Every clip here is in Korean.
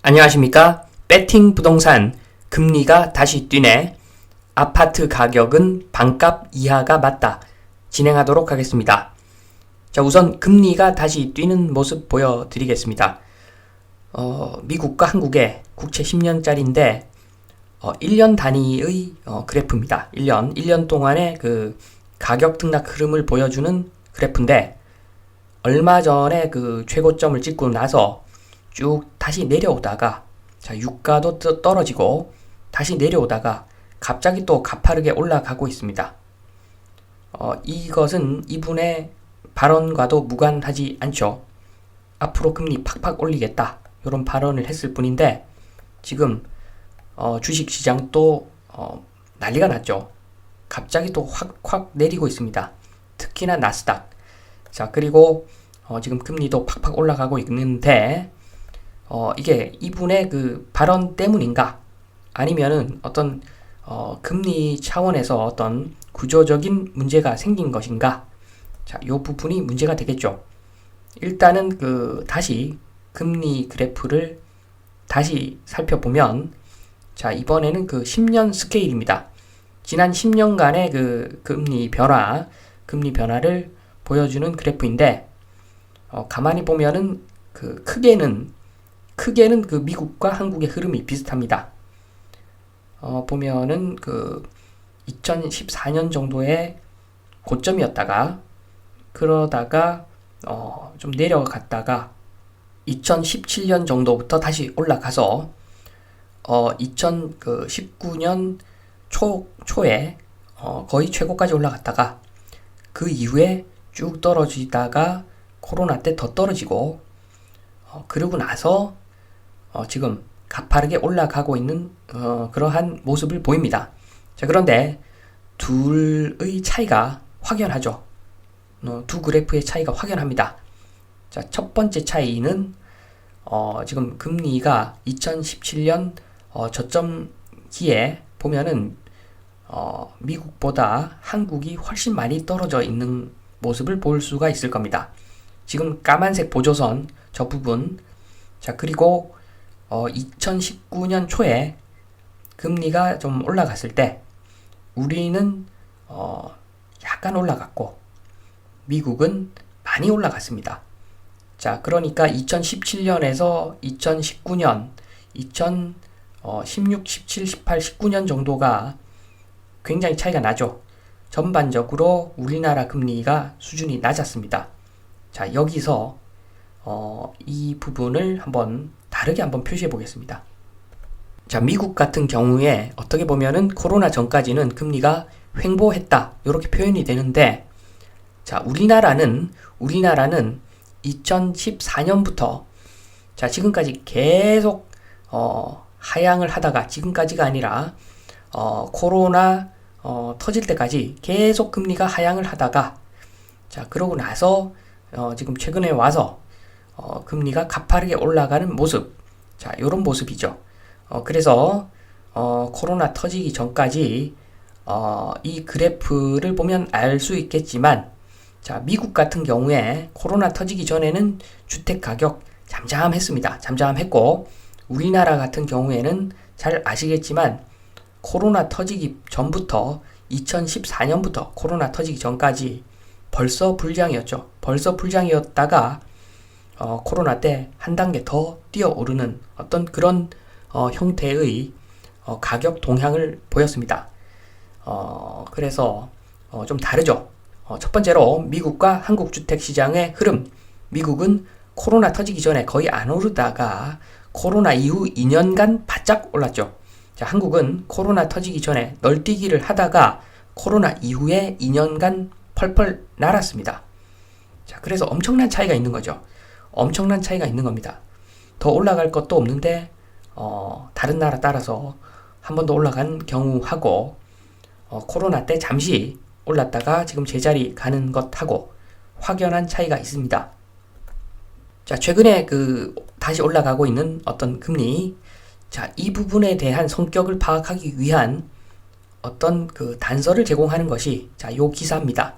안녕하십니까? 배팅 부동산 금리가 다시 뛰네. 아파트 가격은 반값 이하가 맞다. 진행하도록 하겠습니다. 자, 우선 금리가 다시 뛰는 모습 보여드리겠습니다. 미국과 한국의 국채 10년짜리인데 1년 단위의 그래프입니다. 1년 동안의 그 가격 등락 흐름을 보여주는 그래프인데 얼마 전에 그 최고점을 찍고 나서 쭉 다시 내려오다가 유가도 떨어지고 다시 내려오다가 갑자기 또 가파르게 올라가고 있습니다. 이것은 이분의 발언과도 무관하지 않죠. 앞으로 금리 팍팍 올리겠다 이런 발언을 했을 뿐인데 지금 주식시장도 난리가 났죠. 갑자기 또 확 내리고 있습니다. 특히나 나스닥. 자, 그리고 지금 금리도 팍팍 올라가고 있는데 이게 이분의 그 발언 때문인가? 아니면은 어떤 금리 차원에서 어떤 구조적인 문제가 생긴 것인가? 자, 요 부분이 문제가 되겠죠. 일단은 다시 금리 그래프를 다시 살펴보면 자, 이번에는 10년 스케일입니다. 지난 10년간의 그 금리 변화를 보여주는 그래프인데 가만히 보면은 크게는 그 미국과 한국의 흐름이 비슷합니다. 보면은 2014년 정도의 고점이었다가 그러다가 좀 내려갔다가 2017년 정도부터 다시 올라가서 2019년 초에 거의 최고까지 올라갔다가 그 이후에 쭉 떨어지다가 코로나 때 더 떨어지고 그러고 나서 지금 가파르게 올라가고 있는 그러한 모습을 보입니다. 자, 그런데 둘의 차이가 확연하죠. 두 그래프의 차이가 확연합니다. 자, 첫 번째 차이는 지금 금리가 2017년 저점기에 보면은 미국보다 한국이 훨씬 많이 떨어져 있는 모습을 볼 수가 있을 겁니다. 지금 까만색 보조선 저 부분. 자, 그리고 2019년 초에 금리가 좀 올라갔을 때 우리는 약간 올라갔고 미국은 많이 올라갔습니다. 자, 그러니까 2017년에서 2019년 2016, 17, 18, 19년 정도가 굉장히 차이가 나죠. 전반적으로 우리나라 금리가 수준이 낮았습니다. 자, 여기서 이 부분을 다르게 한번 표시해 보겠습니다. 자, 미국 같은 경우에 어떻게 보면은 코로나 전까지는 금리가 횡보했다 이렇게 표현이 되는데 자, 우리나라는 2014년부터 자, 지금까지 계속 하향을 하다가 지금까지가 아니라 코로나 터질 때까지 계속 금리가 하향을 하다가 자, 그러고 나서 지금 최근에 와서 금리가 가파르게 올라가는 모습. 자, 요런 모습이죠. 그래서 코로나 터지기 전까지 이 그래프를 보면 알 수 있겠지만 자, 미국 같은 경우에 코로나 터지기 전에는 주택 가격 잠잠했습니다. 잠잠했고 우리나라 같은 경우에는 잘 아시겠지만 코로나 터지기 전부터 2014년부터 코로나 터지기 전까지 벌써 불장이었죠. 벌써 불장이었다가 코로나 때 한 단계 더 뛰어오르는 어떤 그런 형태의 가격 동향을 보였습니다. 그래서 좀 다르죠. 첫 번째로 미국과 한국 주택 시장의 흐름. 미국은 코로나 터지기 전에 거의 안 오르다가 코로나 이후 2년간 바짝 올랐죠. 자, 한국은 코로나 터지기 전에 널뛰기를 하다가 코로나 이후에 2년간 펄펄 날았습니다. 자, 그래서 엄청난 차이가 있는 거죠. 엄청난 차이가 있는 겁니다. 더 올라갈 것도 없는데 다른 나라 따라서 한 번 더 올라간 경우하고 코로나 때 잠시 올랐다가 지금 제자리 가는 것하고 확연한 차이가 있습니다. 자, 최근에 다시 올라가고 있는 어떤 금리. 자, 이 부분에 대한 성격을 파악하기 위한 어떤 단서를 제공하는 것이 자, 요 기사입니다.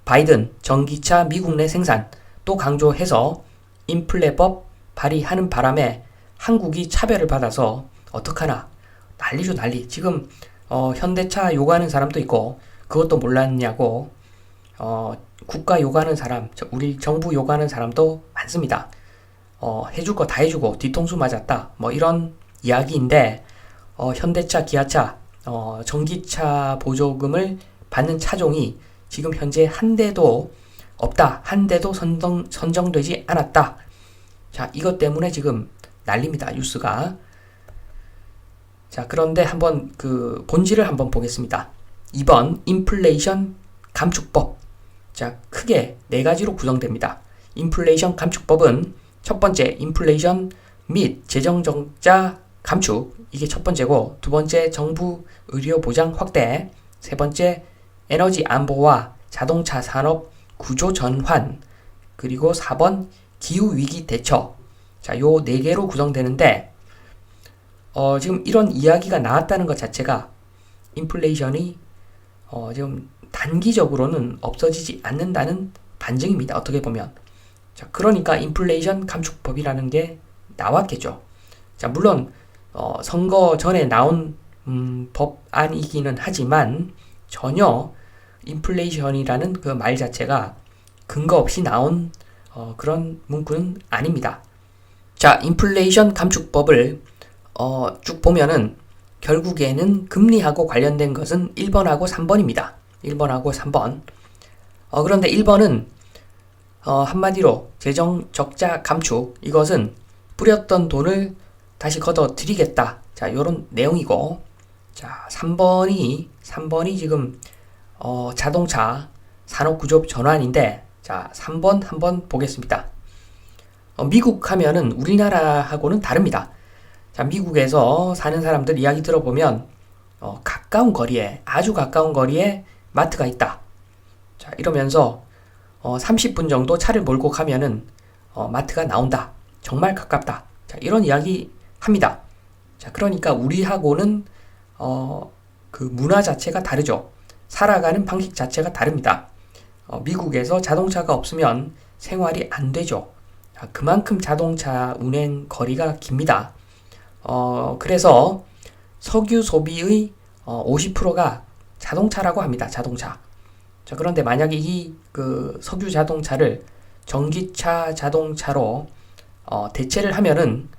바이든 전기차 미국 내 생산 또 강조해서 인플레법 발의하는 바람에 한국이 차별을 받아서 어떡하나 난리죠 난리. 지금 현대차 요구하는 사람도 있고 그것도 몰랐냐고 국가 요구하는 사람, 우리 정부 요구하는 사람도 많습니다. 해줄 거 다 해주고 뒤통수 맞았다 뭐 이런 이야기인데 현대차, 기아차, 전기차 보조금을 받는 차종이 지금 현재 한 대도 없다. 한 대도 선정되지 않았다. 자, 이것 때문에 지금 난립니다. 뉴스가. 자, 그런데 한번 그 본질을 한번 보겠습니다. 2번 인플레이션 감축법. 자, 크게 네 가지로 구성됩니다. 인플레이션 감축법은 첫 번째 인플레이션 및 재정 적자 감축, 이게 첫 번째고, 두 번째 정부 의료 보장 확대, 세 번째 에너지 안보와 자동차 산업 구조 전환, 그리고 4번 기후 위기 대처. 자, 요 네 개로 구성되는데 지금 이런 이야기가 나왔다는 것 자체가 인플레이션이 지금 단기적으로는 없어지지 않는다는 반증입니다. 어떻게 보면. 자, 그러니까 인플레이션 감축법이라는 게 나왔겠죠. 자, 물론 선거 전에 나온 법안이기는 하지만 전혀 인플레이션이라는 그 말 자체가 근거 없이 나온 그런 문구는 아닙니다. 자, 인플레이션 감축법을 쭉 보면은 결국에는 금리하고 관련된 것은 1번하고 3번입니다. 1번하고 3번. 그런데 1번은 한마디로 재정 적자 감축, 이것은 뿌렸던 돈을 다시 걷어 드리겠다. 자, 요런 내용이고, 자, 3번이 지금 자동차 산업구조 전환인데, 자, 3번 한번 보겠습니다. 미국 하면은 우리나라하고는 다릅니다. 자, 미국에서 사는 사람들 이야기 들어보면 가까운 거리에, 아주 가까운 거리에 마트가 있다. 자, 이러면서 30분 정도 차를 몰고 가면은 마트가 나온다. 정말 가깝다. 자, 이런 이야기 합니다. 자, 그러니까 우리하고는 그 문화 자체가 다르죠. 살아가는 방식 자체가 다릅니다. 미국에서 자동차가 없으면 생활이 안 되죠. 자, 그만큼 자동차 운행 거리가 깁니다. 그래서 석유 소비의 50%가 자동차라고 합니다. 자동차. 자, 그런데 만약에 이 그 석유 자동차를 전기차 자동차로 대체를 하면은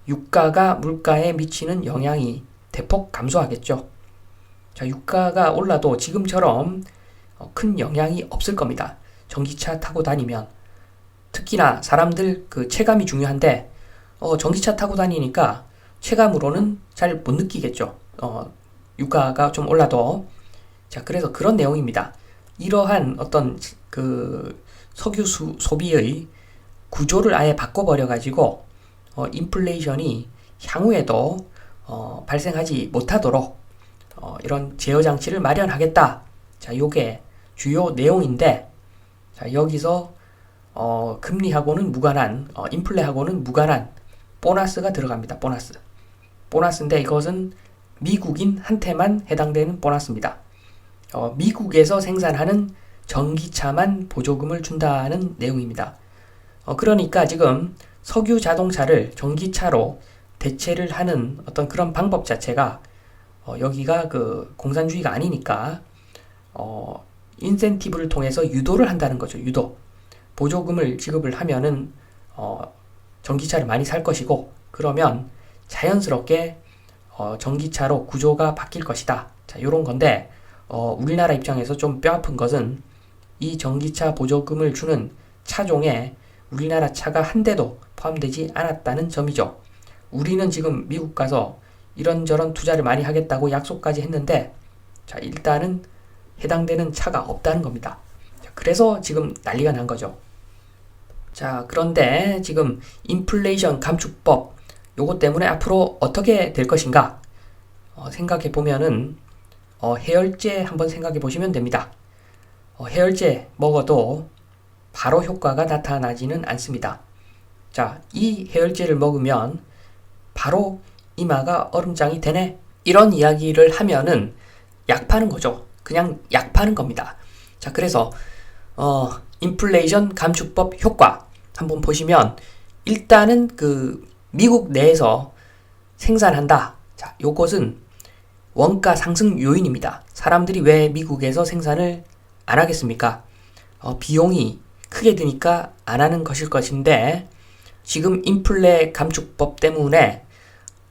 유가가 물가에 미치는 영향이 대폭 감소하겠죠. 자, 유가가 올라도 지금처럼 큰 영향이 없을 겁니다. 전기차 타고 다니면. 특히나 사람들 그 체감이 중요한데 전기차 타고 다니니까 체감으로는 잘 못 느끼겠죠. 유가가 좀 올라도. 자, 그래서 그런 내용입니다. 이러한 어떤 그 석유 소비의 구조를 아예 바꿔버려가지고 인플레이션이 향후에도 발생하지 못하도록 이런 제어 장치를 마련하겠다. 자, 요게 주요 내용인데, 자, 여기서 금리하고는 무관한, 인플레하고는 무관한 보너스가 들어갑니다. 보너스인데 이것은 미국인한테만 해당되는 보너스입니다. 미국에서 생산하는 전기차만 보조금을 준다는 내용입니다. 그러니까 지금 석유 자동차를 전기차로 대체를 하는 어떤 그런 방법 자체가 여기가 그 공산주의가 아니니까 인센티브를 통해서 유도를 한다는 거죠. 유도. 보조금을 지급을 하면은 전기차를 많이 살 것이고, 그러면 자연스럽게 전기차로 구조가 바뀔 것이다. 자, 요런 건데 우리나라 입장에서 좀 뼈아픈 것은 이 전기차 보조금을 주는 차종에 우리나라 차가 한 대도 포함되지 않았다는 점이죠. 우리는 지금 미국 가서 이런저런 투자를 많이 하겠다고 약속까지 했는데, 자, 일단은 해당되는 차가 없다는 겁니다. 자, 그래서 지금 난리가 난 거죠. 자, 그런데 지금 인플레이션 감축법 요것 때문에 앞으로 어떻게 될 것인가 생각해 보면은 해열제 한번 생각해 보시면 됩니다. 해열제 먹어도 바로 효과가 나타나지는 않습니다. 자, 이 해열제를 먹으면 바로 이마가 얼음장이 되네? 이런 이야기를 하면은 약 파는 거죠. 그냥 약 파는 겁니다. 자, 그래서 인플레이션 감축법 효과 한번 보시면 일단은 그 미국 내에서 생산한다. 자, 요것은 원가 상승 요인입니다. 사람들이 왜 미국에서 생산을 안 하겠습니까? 비용이 크게 드니까 안 하는 것일 것인데, 지금 인플레 감축법 때문에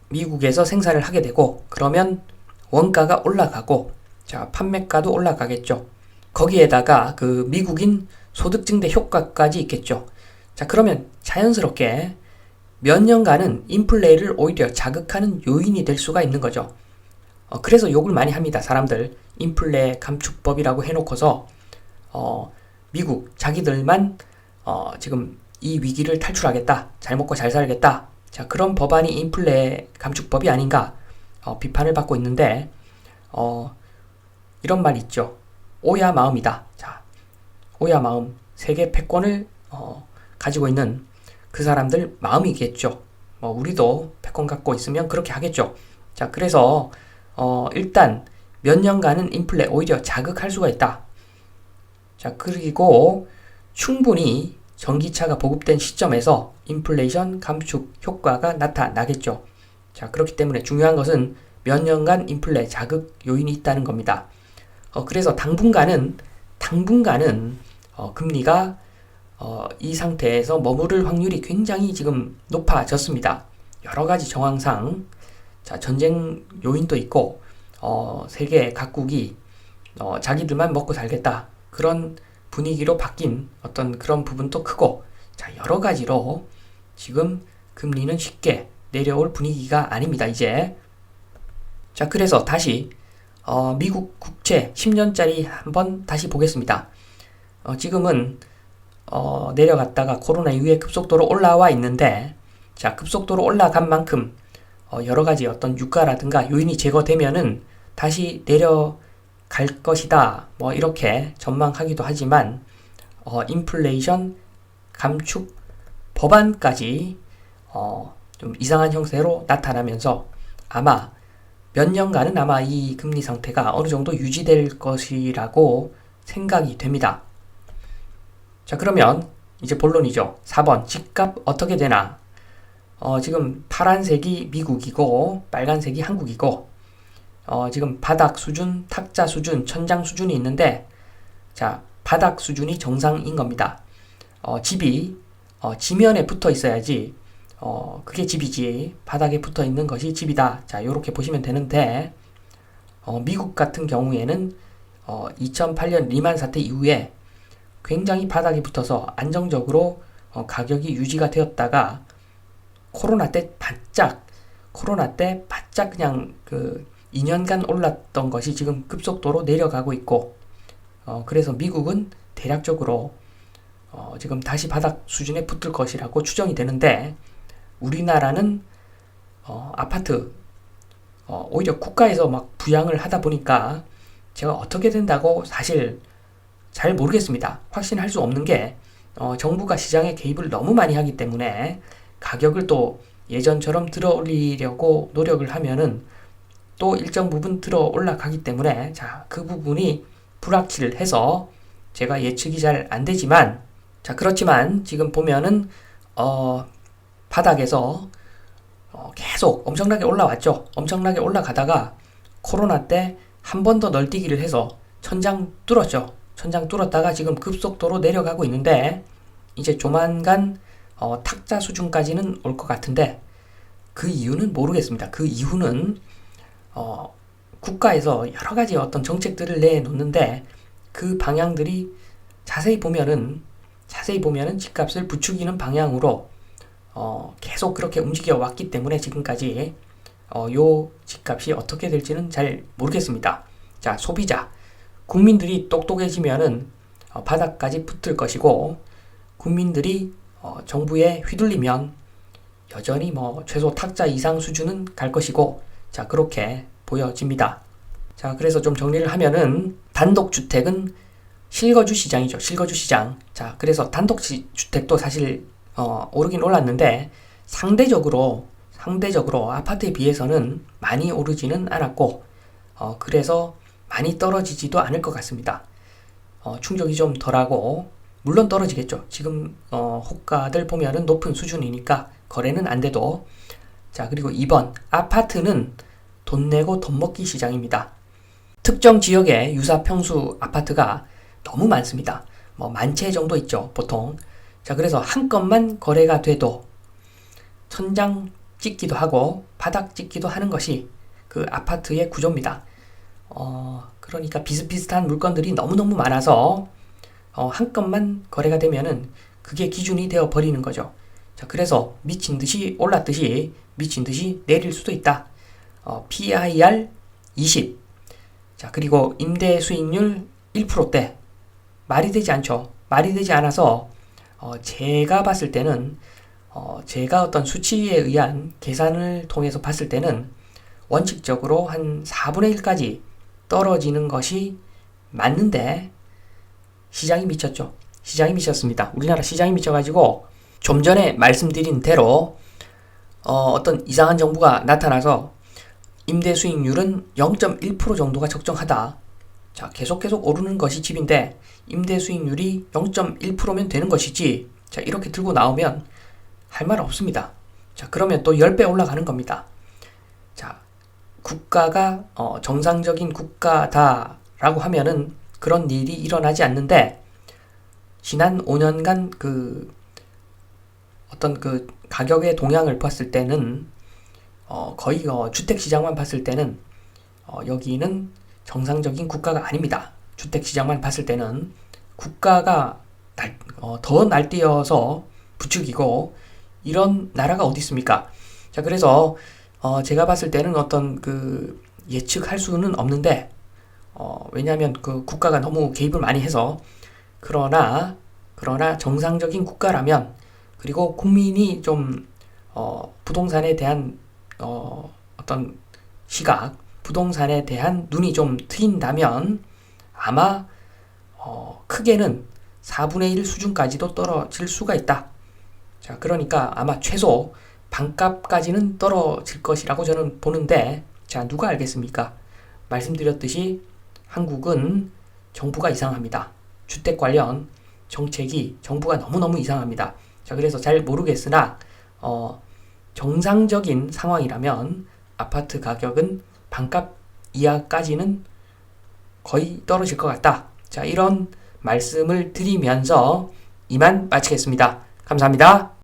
미국에서 생산을 하게 되고, 그러면 원가가 올라가고, 자, 판매가도 올라가겠죠. 거기에다가 그 미국인 소득 증대 효과까지 있겠죠. 자, 그러면 자연스럽게 몇 년간은 인플레를 오히려 자극하는 요인이 될 수가 있는 거죠. 그래서 욕을 많이 합니다. 사람들 인플레 감축법이라고 해놓고서 미국 자기들만 지금 이 위기를 탈출하겠다, 잘 먹고 잘 살겠다. 자, 그런 법안이 인플레 감축법이 아닌가 비판을 받고 있는데 이런 말 있죠. 오야 마음이다. 자, 오야 마음, 세계 패권을 가지고 있는 그 사람들 마음이겠죠. 우리도 패권 갖고 있으면 그렇게 하겠죠. 자, 그래서 일단 몇 년간은 인플레 오히려 자극할 수가 있다. 자, 그리고 충분히 전기차가 보급된 시점에서 인플레이션 감축 효과가 나타나겠죠. 자, 그렇기 때문에 중요한 것은 몇 년간 인플레 자극 요인이 있다는 겁니다. 그래서 당분간은 금리가 이 상태에서 머무를 확률이 굉장히 지금 높아졌습니다. 여러 가지 정황상, 자, 전쟁 요인도 있고, 세계 각국이 자기들만 먹고 살겠다, 그런 분위기로 바뀐 어떤 그런 부분도 크고, 자, 여러 가지로 지금 금리는 쉽게 내려올 분위기가 아닙니다, 이제. 자, 그래서 다시 미국 국채 10년짜리 한번 다시 보겠습니다. 지금은 내려갔다가 코로나 이후에 급속도로 올라와 있는데, 자, 급속도로 올라간 만큼 여러 가지 어떤 유가라든가 요인이 제거되면은 다시 내려갈 것이다, 이렇게 전망하기도 하지만 인플레이션 감축 법안까지 좀 이상한 형태로 나타나면서 아마 몇 년간은 아마 이 금리 상태가 어느 정도 유지될 것이라고 생각이 됩니다. 자, 그러면 이제 본론이죠. 4번 집값 어떻게 되나? 지금 파란색이 미국이고 빨간색이 한국이고, 지금 바닥 수준, 탁자 수준, 천장 수준이 있는데, 자, 바닥 수준이 정상인 겁니다. 집이 지면에 붙어 있어야지 그게 집이지, 바닥에 붙어 있는 것이 집이다. 자, 요렇게 보시면 되는데, 미국 같은 경우에는 2008년 리만 사태 이후에 굉장히 바닥에 붙어서 안정적으로 가격이 유지가 되었다가 코로나 때 바짝 그냥 그 2년간 올랐던 것이 지금 급속도로 내려가고 있고, 그래서 미국은 대략적으로 지금 다시 바닥 수준에 붙을 것이라고 추정이 되는데, 우리나라는 아파트 오히려 국가에서 막 부양을 하다 보니까 제가 어떻게 된다고 사실 잘 모르겠습니다. 확신할 수 없는 게 정부가 시장에 개입을 너무 많이 하기 때문에 가격을 또 예전처럼 들어 올리려고 노력을 하면은 또 일정 부분 들어 올라가기 때문에, 자, 그 부분이 불확실해서 제가 예측이 잘 안 되지만, 자, 그렇지만 지금 보면은 바닥에서 계속 엄청나게 올라왔죠. 엄청나게 올라가다가 코로나 때 한 번 더 널뛰기를 해서 천장 뚫었죠. 천장 뚫었다가 지금 급속도로 내려가고 있는데, 이제 조만간 탁자 수준까지는 올 것 같은데, 그 이유는 모르겠습니다. 그 이유는 국가에서 여러 가지 어떤 정책들을 내놓는데, 그 방향들이 자세히 보면은 집값을 부추기는 방향으로 계속 그렇게 움직여 왔기 때문에 지금까지 요 집값이 어떻게 될지는 잘 모르겠습니다. 자, 소비자, 국민들이 똑똑해지면은 바닥까지 붙을 것이고, 국민들이 정부에 휘둘리면 여전히 최소 탁자 이상 수준은 갈 것이고, 자, 그렇게 보여집니다. 자, 그래서 좀 정리를 하면은 단독주택은 실거주 시장이죠. 실거주 시장. 자, 그래서 단독주택도 사실 오르긴 올랐는데 상대적으로 아파트에 비해서는 많이 오르지는 않았고, 그래서 많이 떨어지지도 않을 것 같습니다. 충격이 좀 덜하고, 물론 떨어지겠죠. 지금 호가들 보면은 높은 수준이니까 거래는 안 돼도. 자, 그리고 2번, 아파트는 돈 내고 돈 먹기 시장입니다. 특정 지역에 유사 평수 아파트가 너무 많습니다. 뭐 10,000채 정도 있죠, 보통. 자, 그래서 한 건만 거래가 돼도 천장 찍기도 하고 바닥 찍기도 하는 것이 그 아파트의 구조입니다. 그러니까 비슷비슷한 물건들이 너무너무 많아서 한 건만 거래가 되면은 그게 기준이 되어 버리는 거죠. 자, 그래서 미친 듯이 올랐듯이 미친 듯이 내릴 수도 있다. PIR 20. 자, 그리고 임대 수익률 1%대. 말이 되지 않죠. 말이 되지 않아서 제가 봤을 때는 제가 어떤 수치에 의한 계산을 통해서 봤을 때는 원칙적으로 한 4분의 1까지 떨어지는 것이 맞는데 시장이 미쳤죠. 시장이 미쳤습니다. 우리나라 시장이 미쳐가지고 좀 전에 말씀드린 대로 어떤 이상한 정부가 나타나서 임대 수익률은 0.1% 정도가 적정하다. 자, 계속 오르는 것이 집인데 임대 수익률이 0.1%면 되는 것이지. 자, 이렇게 들고 나오면 할 말 없습니다. 자, 그러면 또 10배 올라가는 겁니다. 자, 국가가 정상적인 국가다라고 하면은 그런 일이 일어나지 않는데 지난 5년간 어떤 가격의 동향을 봤을 때는 거의 주택시장만 봤을 때는 여기는 정상적인 국가가 아닙니다. 주택시장만 봤을 때는 국가가 더 날뛰어서 부추기고 이런 나라가 어디 있습니까? 자, 그래서 제가 봤을 때는 어떤 예측할 수는 없는데 왜냐하면 국가가 너무 개입을 많이 해서 그러나 정상적인 국가라면 그리고 국민이 좀 부동산에 대한 어떤 시각, 부동산에 대한 눈이 좀 트인다면 아마 크게는 4분의 1 수준까지도 떨어질 수가 있다. 자, 그러니까 아마 최소 반값까지는 떨어질 것이라고 저는 보는데, 자, 누가 알겠습니까? 말씀드렸듯이 한국은 정부가 이상합니다. 주택 관련 정책이 정부가 너무너무 이상합니다. 자, 그래서 잘 모르겠으나 정상적인 상황이라면 아파트 가격은 반값 이하까지는 거의 떨어질 것 같다. 자, 이런 말씀을 드리면서 이만 마치겠습니다. 감사합니다.